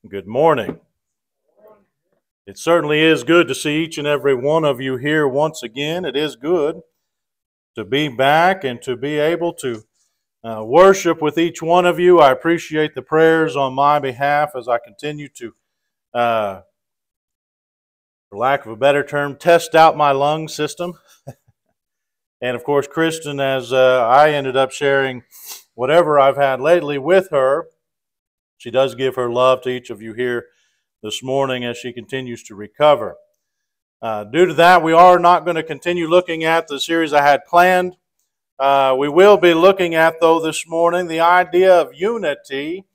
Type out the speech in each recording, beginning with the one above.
Good morning. It certainly is good to see each and every one of you here once again. It is good to be back and to be able to worship with each one of you. I appreciate the prayers on my behalf as I continue to, for lack of a better term, test out my lung system. And of course, Kristen, as I ended up sharing whatever I've had lately with her, she does give her love to each of you here this morning as she continues to recover. Due to that, we are not going to continue looking at the series I had planned. We will be looking at, though, this morning, the idea of unity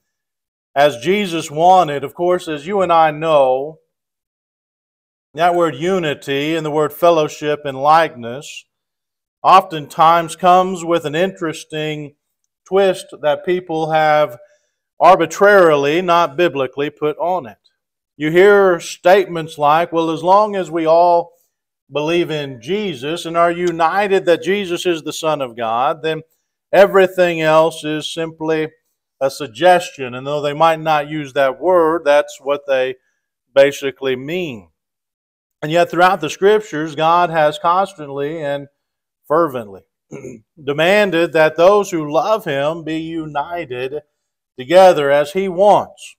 as Jesus wanted. Of course, as you and I know, that word unity and the word fellowship and likeness oftentimes comes with an interesting twist that people have arbitrarily, not biblically, put on it. You hear statements like, well, as long as we all believe in Jesus and are united that Jesus is the Son of God, then everything else is simply a suggestion. And though they might not use that word, that's what they basically mean. And yet throughout the Scriptures, God has constantly and fervently demanded that those who love Him be united together as He wants.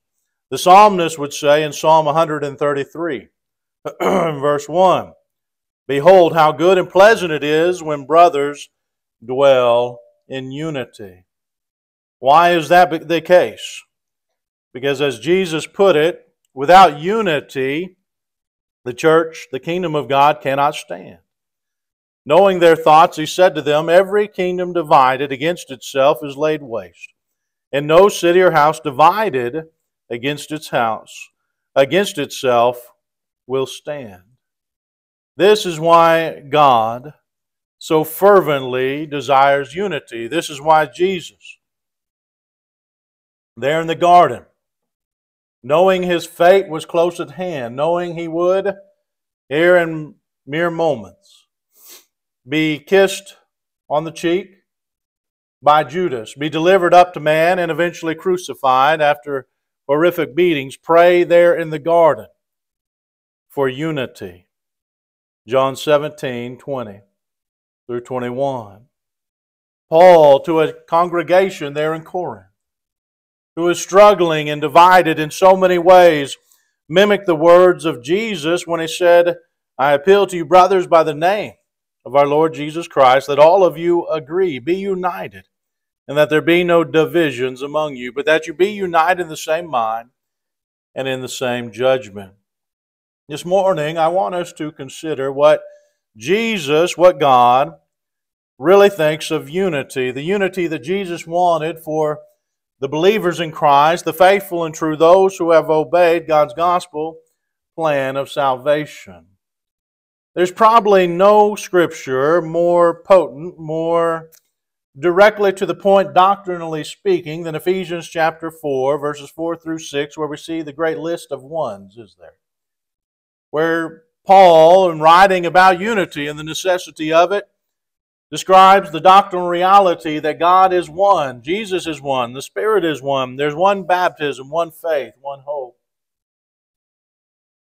The psalmist would say in Psalm 133, verse 1, "Behold, how good and pleasant it is when brothers dwell in unity." Why is that the case? Because as Jesus put it, without unity, the church, the kingdom of God, cannot stand. Knowing their thoughts, He said to them, "Every kingdom divided against itself is laid waste, and no city or house divided against itself will stand." This is why God so fervently desires unity. This is why Jesus, there in the garden, knowing His fate was close at hand, knowing He would, here in mere moments, be kissed on the cheek by Judas, be delivered up to man, and eventually crucified after horrific beatings, pray there in the garden for unity. John 17:20 through 21. Paul, to a congregation there in Corinth, who is struggling and divided in so many ways, mimicked the words of Jesus when He said, "I appeal to you, brothers, by the name of our Lord Jesus Christ, that all of you agree, be united, and that there be no divisions among you, but that you be united in the same mind and in the same judgment." This morning, I want us to consider what Jesus, what God, really thinks of unity. The unity that Jesus wanted for the believers in Christ, the faithful and true, those who have obeyed God's gospel plan of salvation. There's probably no scripture more potent, more directly to the point doctrinally speaking than Ephesians chapter 4, verses 4 through 6, where we see the great list of ones, is there? Where Paul, in writing about unity and the necessity of it, describes the doctrinal reality that God is one, Jesus is one, the Spirit is one, there's one baptism, one faith, one hope.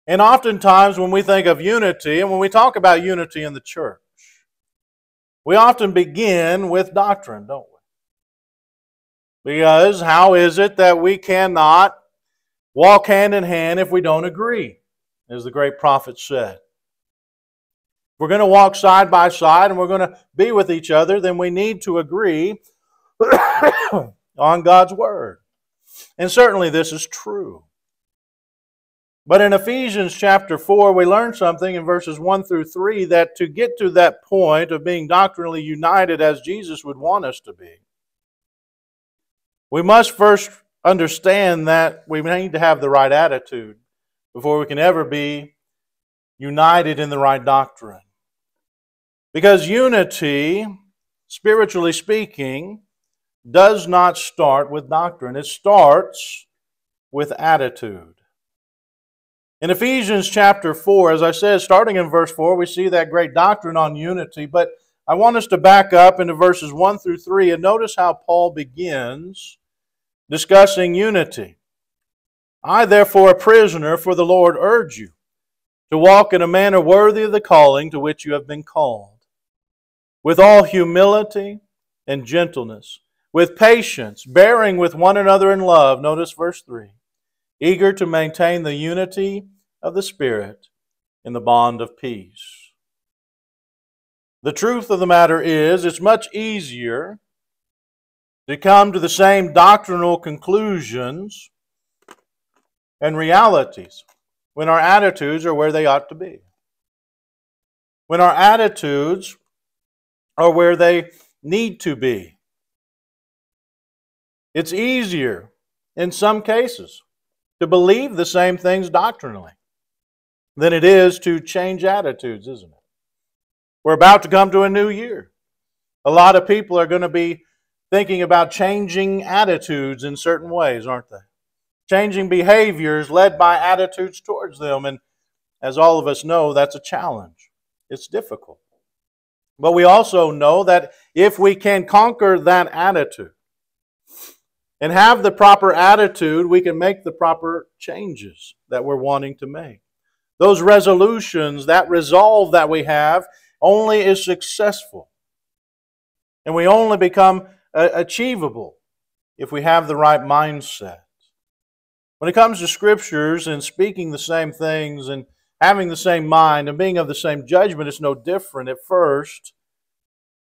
And oftentimes when we think of unity, and when we talk about unity in the church, we often begin with doctrine, don't we? Because how is it that we cannot walk hand in hand if we don't agree, as the great prophet said? If we're going to walk side by side and we're going to be with each other, then we need to agree on God's Word. And certainly this is true. But in Ephesians chapter 4, we learn something in verses 1 through 3 that to get to that point of being doctrinally united as Jesus would want us to be, we must first understand that we need to have the right attitude before we can ever be united in the right doctrine. Because unity, spiritually speaking, does not start with doctrine. It starts with attitude. In Ephesians chapter 4, as I said, starting in verse 4, we see that great doctrine on unity, but I want us to back up into verses 1 through 3 and notice how Paul begins discussing unity. I, therefore, a prisoner for the Lord, urge you to walk in a manner worthy of the calling to which you have been called, with all humility and gentleness, with patience, bearing with one another in love. Notice verse 3. Eager to maintain the unity of the Spirit in the bond of peace. The truth of the matter is, it's much easier to come to the same doctrinal conclusions and realities when our attitudes are where they ought to be. When our attitudes are where they need to be. It's easier, in some cases, to believe the same things doctrinally than it is to change attitudes, isn't it? We're about to come to a new year. A lot of people are going to be thinking about changing attitudes in certain ways, aren't they? Changing behaviors led by attitudes towards them. And as all of us know, that's a challenge. It's difficult. But we also know that if we can conquer that attitude and have the proper attitude, we can make the proper changes that we're wanting to make. Those resolutions, that resolve that we have, only is successful. And we only become achievable if we have the right mindset. When it comes to Scriptures and speaking the same things and having the same mind and being of the same judgment, it's no different. At first,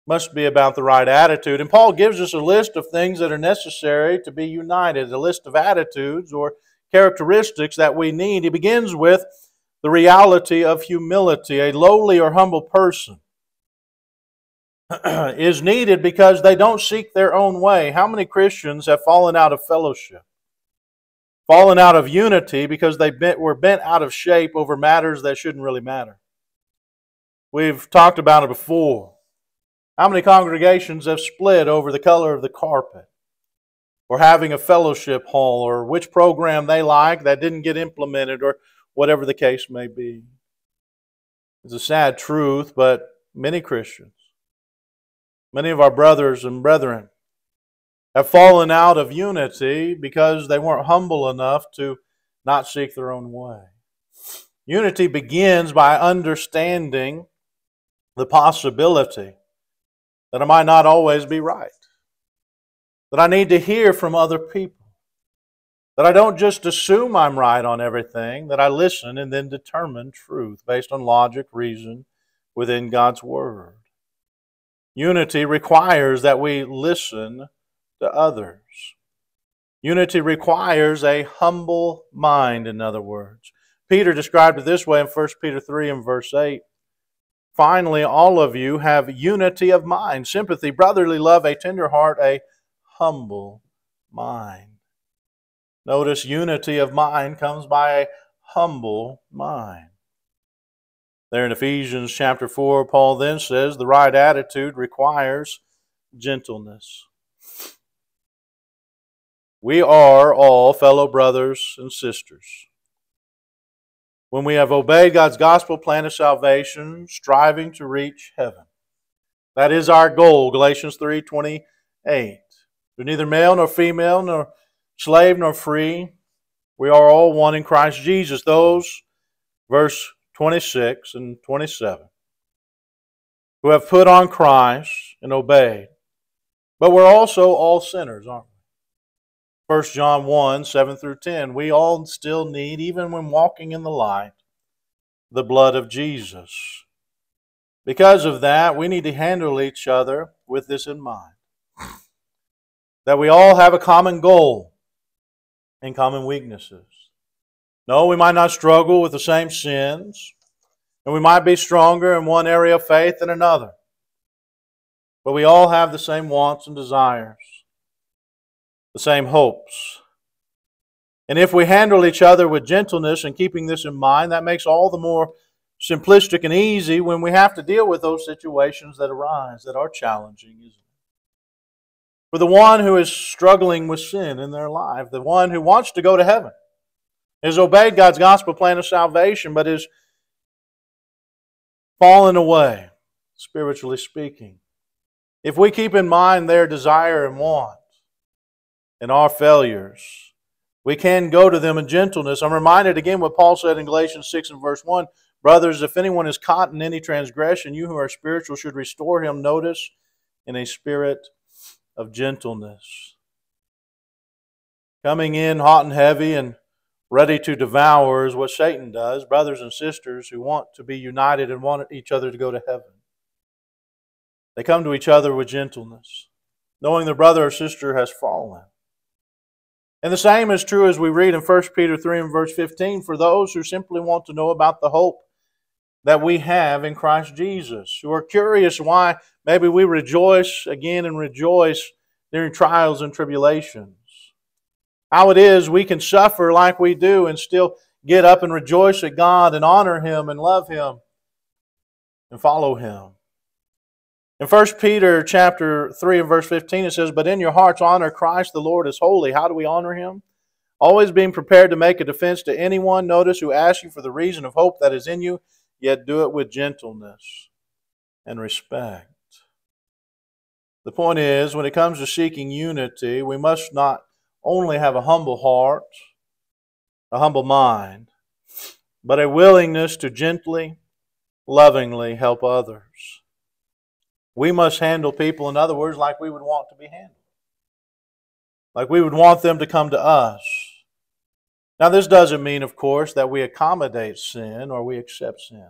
must be about the right attitude. And Paul gives us a list of things that are necessary to be united, a list of attitudes or characteristics that we need. He begins with the reality of humility. A lowly or humble person is needed because they don't seek their own way. How many Christians have fallen out of fellowship? Fallen out of unity because they were bent out of shape over matters that shouldn't really matter. We've talked about it before. How many congregations have split over the color of the carpet, or having a fellowship hall, or which program they like that didn't get implemented, or whatever the case may be? It's a sad truth, but many Christians, many of our brothers and brethren, have fallen out of unity because they weren't humble enough to not seek their own way. Unity begins by understanding the possibility that I might not always be right, that I need to hear from other people, that I don't just assume I'm right on everything, that I listen and then determine truth based on logic, reason, within God's Word. Unity requires that we listen to others. Unity requires a humble mind, in other words. Peter described it this way in 1 Peter 3 and verse 8. Finally, all of you have unity of mind, sympathy, brotherly love, a tender heart, a humble mind. Notice unity of mind comes by a humble mind. There in Ephesians chapter 4, Paul then says the right attitude requires gentleness. We are all fellow brothers and sisters. When we have obeyed God's gospel plan of salvation, striving to reach heaven. That is our goal, Galatians 3:28. We're neither male nor female, nor slave nor free. We are all one in Christ Jesus. Those, verse 26 and 27, who have put on Christ and obeyed. But we're also all sinners, aren't we? 1 John 1, 7 through 10, we all still need, even when walking in the light, the blood of Jesus. Because of that, we need to handle each other with this in mind. That we all have a common goal and common weaknesses. No, we might not struggle with the same sins, and we might be stronger in one area of faith than another. But we all have the same wants and desires. The same hopes. And if we handle each other with gentleness and keeping this in mind, that makes all the more simplistic and easy when we have to deal with those situations that arise, that are challenging, isn't it? For the one who is struggling with sin in their life, the one who wants to go to heaven, has obeyed God's gospel plan of salvation, but is fallen away, spiritually speaking. If we keep in mind their desire and want, and our failures, We can go to them in gentleness. I'm reminded again what Paul said in Galatians 6 and verse 1. Brothers, if anyone is caught in any transgression, you who are spiritual should restore him, notice, in a spirit of gentleness. Coming in hot and heavy and ready to devour is what Satan does. Brothers and sisters who want to be united and want each other to go to heaven. They come to each other with gentleness, knowing their brother or sister has fallen. And the same is true as we read in 1 Peter 3 and verse 15 for those who simply want to know about the hope that we have in Christ Jesus, who are curious why maybe we rejoice again and rejoice during trials and tribulations. How it is we can suffer like we do and still get up and rejoice at God and honor Him and love Him and follow Him. In 1 Peter chapter 3 and verse 15 it says, but in your hearts honor Christ the Lord as holy. How do we honor Him? Always being prepared to make a defense to anyone, notice, who asks you for the reason of hope that is in you, yet do it with gentleness and respect. The point is, when it comes to seeking unity, we must not only have a humble heart, a humble mind, but a willingness to gently, lovingly help others. We must handle people, in other words, like we would want to be handled. Like we would want them to come to us. Now, this doesn't mean, of course, that we accommodate sin or we accept sin.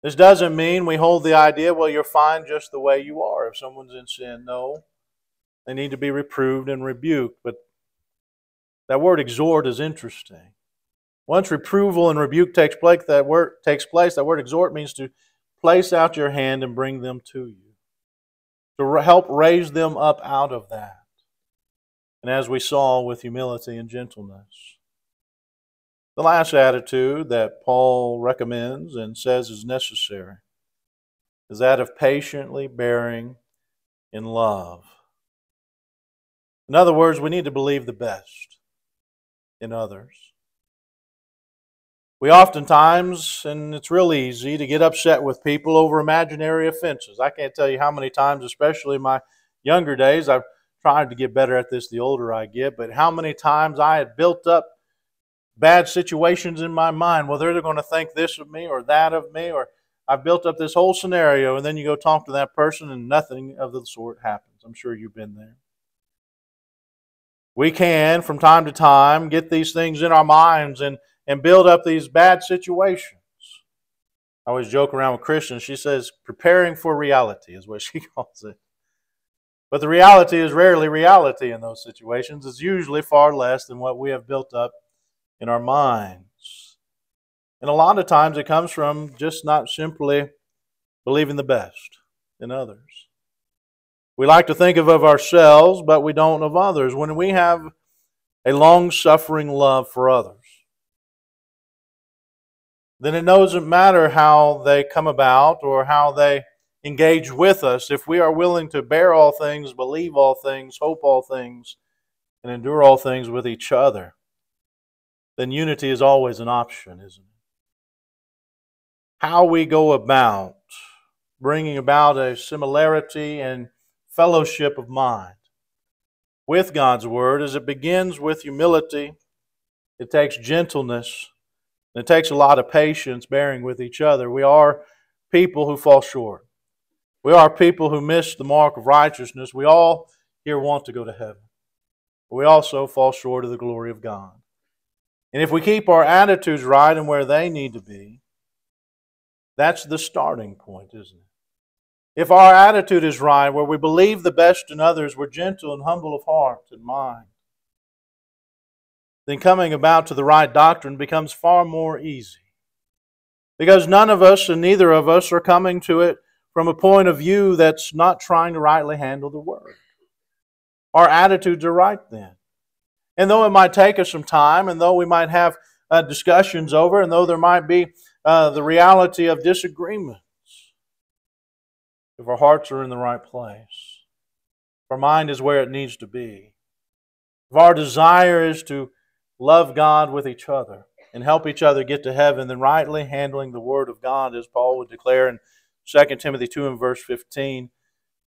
This doesn't mean we hold the idea, well, you're fine just the way you are if someone's in sin. No, they need to be reproved and rebuked. But that word exhort is interesting. Once reproval and rebuke takes place, that word exhort means to place out your hand and bring them to you, to help raise them up out of that. And as we saw, with humility and gentleness. The last attitude that Paul recommends and says is necessary is that of patiently bearing in love. In other words, we need to believe the best in others. We oftentimes, and it's real easy, to get upset with people over imaginary offenses. I can't tell you how many times, especially in my younger days, I've tried to get better at this the older I get, but how many times I had built up bad situations in my mind. Well, they're going to think this of me or that of me, or I've built up this whole scenario, and then you go talk to that person and nothing of the sort happens. I'm sure you've been there. We can, from time to time, get these things in our minds and build up these bad situations. I always joke around with Christians. She says, preparing for reality is what she calls it. But the reality is rarely reality in those situations. It's usually far less than what we have built up in our minds. And a lot of times it comes from just not simply believing the best in others. We like to think of ourselves, but we don't of others. When we have a long-suffering love for others, then it doesn't matter how they come about or how they engage with us. If we are willing to bear all things, believe all things, hope all things, and endure all things with each other, then unity is always an option, isn't it? How we go about bringing about a similarity and fellowship of mind with God's Word is it begins with humility, it takes gentleness, and it takes a lot of patience bearing with each other. We are people who fall short. We are people who miss the mark of righteousness. We all here want to go to heaven. But we also fall short of the glory of God. And if we keep our attitudes right and where they need to be, that's the starting point, isn't it? If our attitude is right, where we believe the best in others, we're gentle and humble of heart and mind, then coming about to the right doctrine becomes far more easy. Because none of us and neither of us are coming to it from a point of view that's not trying to rightly handle the Word. Our attitudes are right then. And though it might take us some time, and though we might have discussions over, and though there might be the reality of disagreements, if our hearts are in the right place, if our mind is where it needs to be, if our desire is to love God with each other and help each other get to heaven, then rightly handling the Word of God, as Paul would declare in 2 Timothy 2 and verse 15,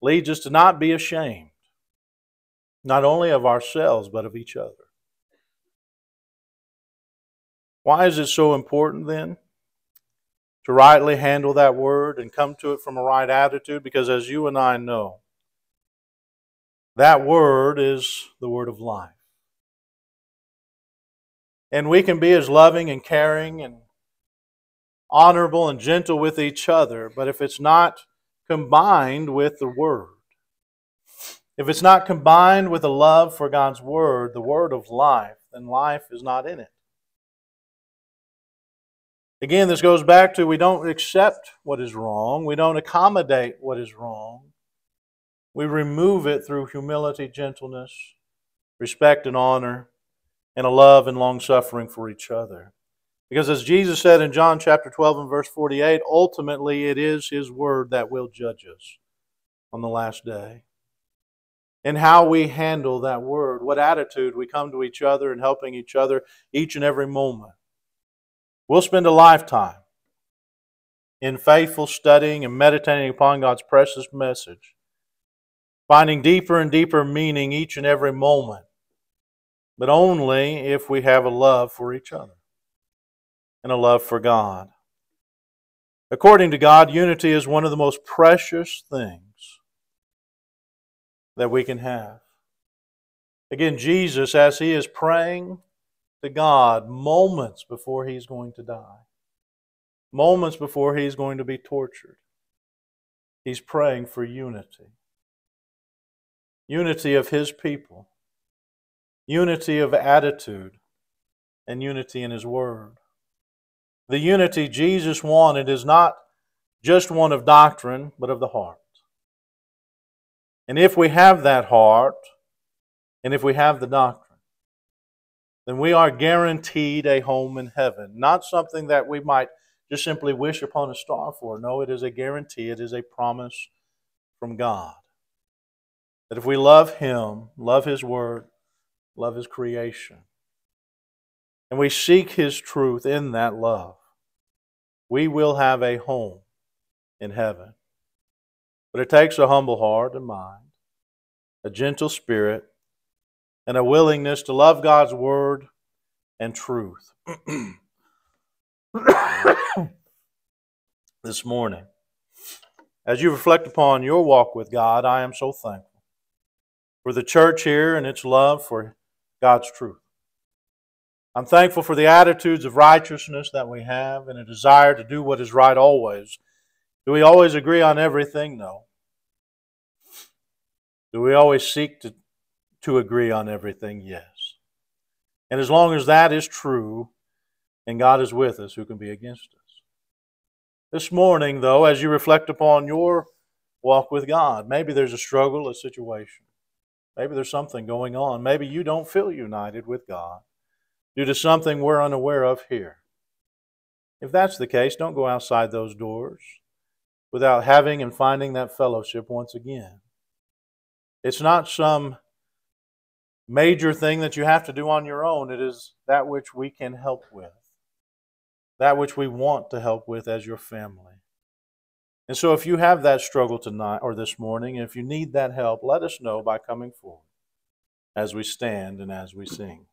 leads us to not be ashamed, not only of ourselves, but of each other. Why is it so important then to rightly handle that word and come to it from a right attitude? Because as you and I know, that word is the word of life. And we can be as loving and caring and honorable and gentle with each other, but if it's not combined with the word, if it's not combined with a love for God's word, the word of life, then life is not in it. Again, this goes back to we don't accept what is wrong. We don't accommodate what is wrong. We remove it through humility, gentleness, respect and honor, and a love and long-suffering for each other. Because as Jesus said in John chapter 12 and verse 48, ultimately it is His word that will judge us on the last day. And how we handle that word, what attitude we come to each other and helping each other each and every moment. We'll spend a lifetime in faithful studying and meditating upon God's precious message, finding deeper and deeper meaning each and every moment, but only if we have a love for each other and a love for God. According to God, unity is one of the most precious things that we can have. Again, Jesus, as He is praying to God moments before He's going to die, moments before He's going to be tortured, He's praying for unity. Unity of His people, unity of attitude, and unity in His Word. The unity Jesus wanted is not just one of doctrine, but of the heart. And if we have that heart, and if we have the doctrine, then we are guaranteed a home in heaven. Not something that we might just simply wish upon a star for. No, it is a guarantee. It is a promise from God. That if we love Him, love His Word, love His creation, and we seek His truth in that love, we will have a home in heaven. But it takes a humble heart and mind, a gentle spirit, and a willingness to love God's Word and truth. This morning, as you reflect upon your walk with God, I am so thankful for the church here and its love for God's truth. I'm thankful for the attitudes of righteousness that we have and a desire to do what is right always. Do we always agree on everything? No. Do we always seek to agree on everything? Yes. And as long as that is true, and God is with us, who can be against us? This morning, though, as you reflect upon your walk with God, maybe there's a struggle, a situation. Maybe there's something going on. Maybe you don't feel united with God due to something we're unaware of here. If that's the case, don't go outside those doors without having and finding that fellowship once again. It's not some major thing that you have to do on your own. It is that which we can help with, that which we want to help with as your family. And so if you have that struggle tonight or this morning, and if you need that help, let us know by coming forward as we stand and as we sing.